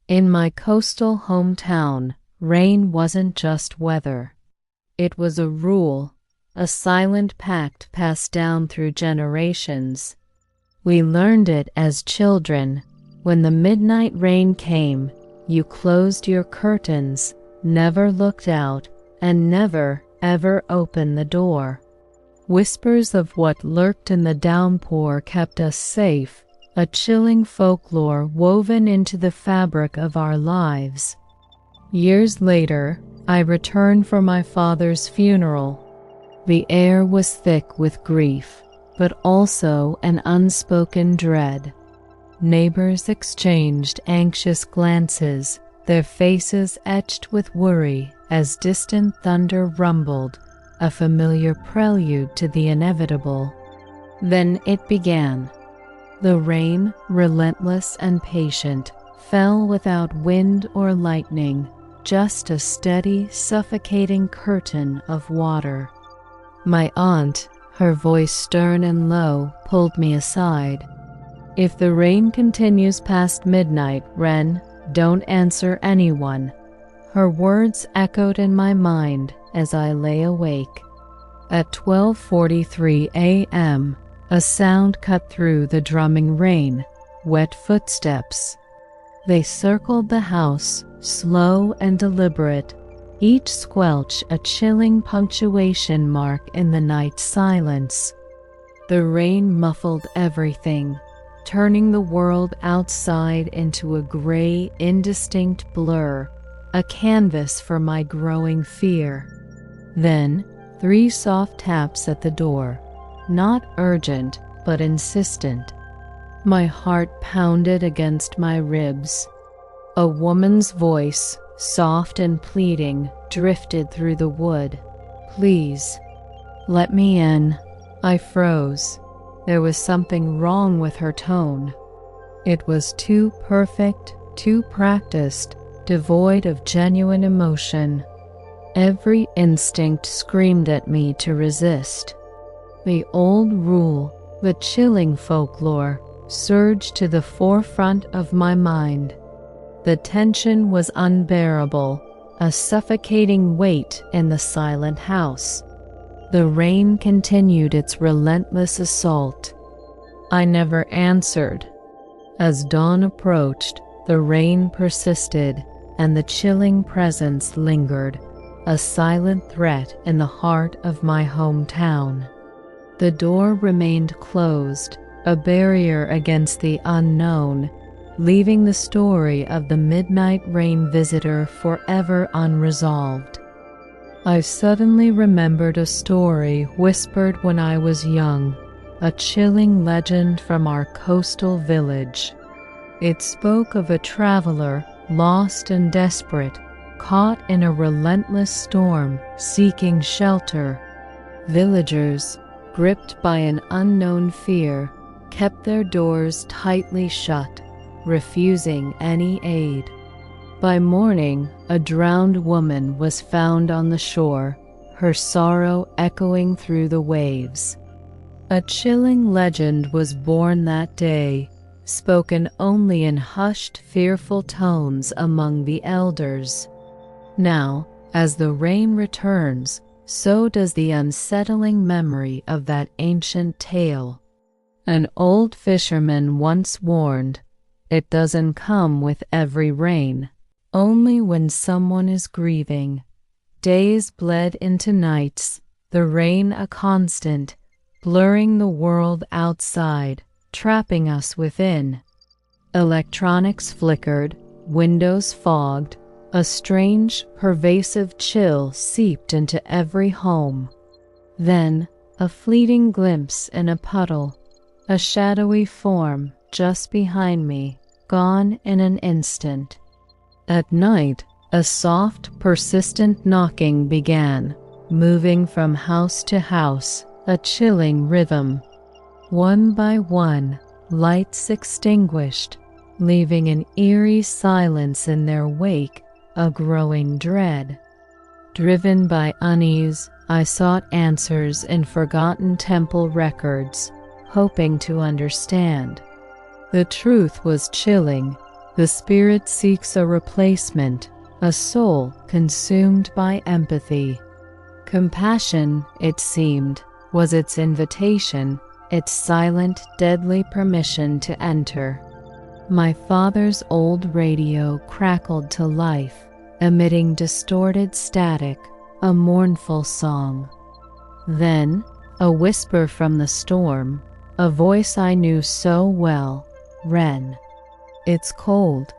In my coastal hometown, rain wasn't just weather. It was a rule, a silent pact passed down through generations. We learned it as children. When the midnight rain came, you closed your curtains, never looked out, and never, ever opened the door. Whispers of what lurked in the downpour kept us safe, a chilling folklore woven into the fabric of our lives. Years later, I returned for my father's funeral. The air was thick with grief, but also an unspoken dread. Neighbors exchanged anxious glances, their faces etched with worry as distant thunder rumbled, a familiar prelude to the inevitable. Then it began. The rain, relentless and patient, fell without wind or lightning, just a steady, suffocating curtain of water. My aunt, her voice stern and low, pulled me aside. "If the rain continues past midnight, Wren, don't answer anyone." Her words echoed in my mind as I lay awake. At 12:43 a.m., a sound cut through the drumming rain, wet footsteps. They circled the house, slow and deliberate, each squelch a chilling punctuation mark in the night silence. The rain muffled everything, turning the world outside into a gray, indistinct blur, a canvas for my growing fear. Then, 3 soft taps at the door, not urgent, but insistent. My heart pounded against my ribs. A woman's voice, soft and pleading, drifted through the wood. "Please, let me in." I froze. There was something wrong with her tone. It was too perfect, too practiced, devoid of genuine emotion. Every instinct screamed at me to resist. The old rule, the chilling folklore, surged to the forefront of my mind. The tension was unbearable, a suffocating weight in the silent house. The rain continued its relentless assault. I never answered. As dawn approached, the rain persisted, and the chilling presence lingered, a silent threat in the heart of my hometown. The door remained closed, a barrier against the unknown, leaving the story of the midnight rain visitor forever unresolved. I suddenly remembered a story whispered when I was young, a chilling legend from our coastal village. It spoke of a traveler, lost and desperate, caught in a relentless storm, seeking shelter. Villagers, gripped by an unknown fear, kept their doors tightly shut, refusing any aid. By morning, a drowned woman was found on the shore, her sorrow echoing through the waves. A chilling legend was born that day, spoken only in hushed, fearful tones among the elders. Now, as the rain returns, so does the unsettling memory of that ancient tale. An old fisherman once warned, "It doesn't come with every rain, only when someone is grieving." Days bled into nights, the rain a constant, blurring the world outside, trapping us within. Electronics flickered, windows fogged, a strange, pervasive chill seeped into every home. Then, a fleeting glimpse in a puddle, a shadowy form just behind me, gone in an instant. At night, a soft, persistent knocking began, moving from house to house, a chilling rhythm. One by one, lights extinguished, leaving an eerie silence in their wake, a growing dread. Driven by unease, I sought answers in forgotten temple records, hoping to understand. The truth was chilling. The spirit seeks a replacement, a soul consumed by empathy. Compassion, it seemed, was its invitation, its silent, deadly permission to enter. My father's old radio crackled to life, emitting distorted static, a mournful song. Then, a whisper from the storm, a voice I knew so well, "Wren." "It's cold."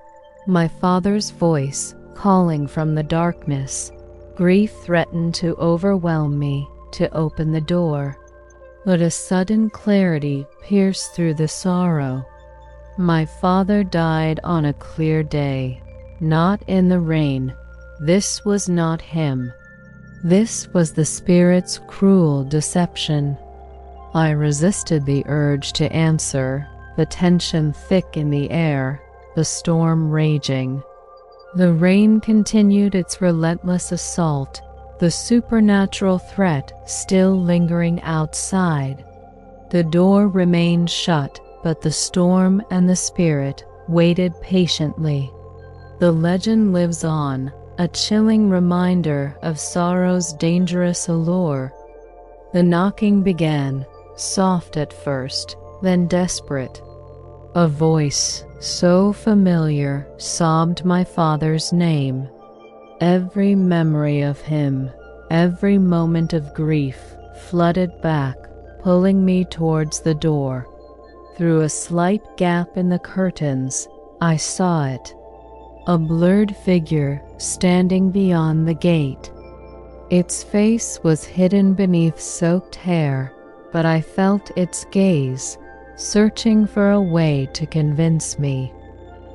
My father's voice, calling from the darkness. Grief threatened to overwhelm me, to open the door. But a sudden clarity pierced through the sorrow. My father died on a clear day, not in the rain. This was not him. This was the spirit's cruel deception. I resisted the urge to answer, the tension thick in the air, the storm raging. The rain continued its relentless assault, the supernatural threat still lingering outside. The door remained shut, but the storm and the spirit waited patiently. The legend lives on, a chilling reminder of sorrow's dangerous allure. The knocking began, soft at first, then desperate. A voice, so familiar, sobbed my father's name. Every memory of him, every moment of grief, flooded back, pulling me towards the door. Through a slight gap in the curtains, I saw it. A blurred figure standing beyond the gate. Its face was hidden beneath soaked hair, but I felt its gaze, searching for a way to convince me.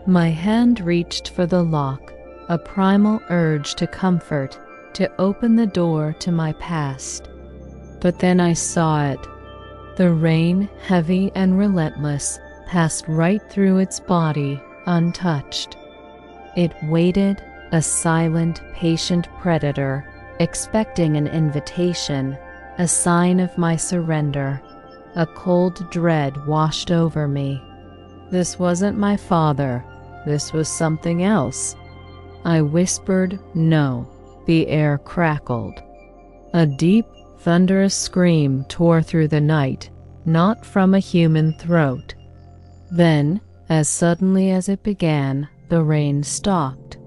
My hand reached for the lock, a primal urge to comfort, to open the door to my past. But then I saw it. The rain, heavy and relentless, passed right through its body, untouched. It waited, a silent, patient predator, expecting an invitation, a sign of my surrender. A cold dread washed over me. This wasn't my father. This was something else. I whispered, "No." The air crackled. A deep, thunderous scream tore through the night, not from a human throat. Then, as suddenly as it began, the rain stopped.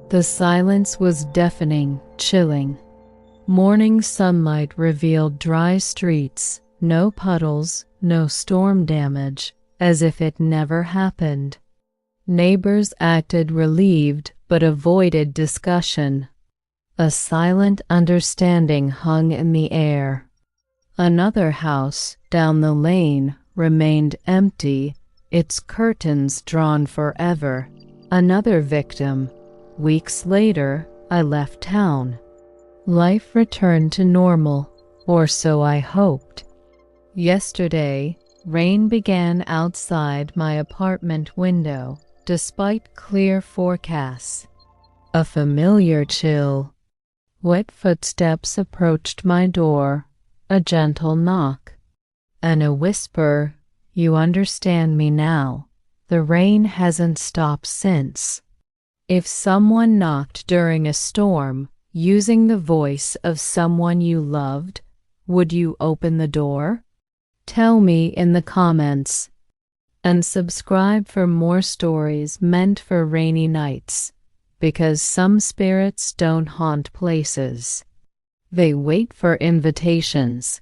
The silence was deafening, chilling. Morning sunlight revealed dry streets, no puddles, no storm damage, as if it never happened. Neighbors acted relieved but avoided discussion. A silent understanding hung in the air. Another house down the lane remained empty, its curtains drawn forever. Another victim. Weeks later, I left town. Life returned to normal, or so I hoped. Yesterday, rain began outside my apartment window, despite clear forecasts. A familiar chill. Wet footsteps approached my door, a gentle knock, and a whisper, "You understand me now. The rain hasn't stopped since." If someone knocked during a storm, using the voice of someone you loved, would you open the door? Tell me in the comments. And subscribe for more stories meant for rainy nights, because some spirits don't haunt places. They wait for invitations.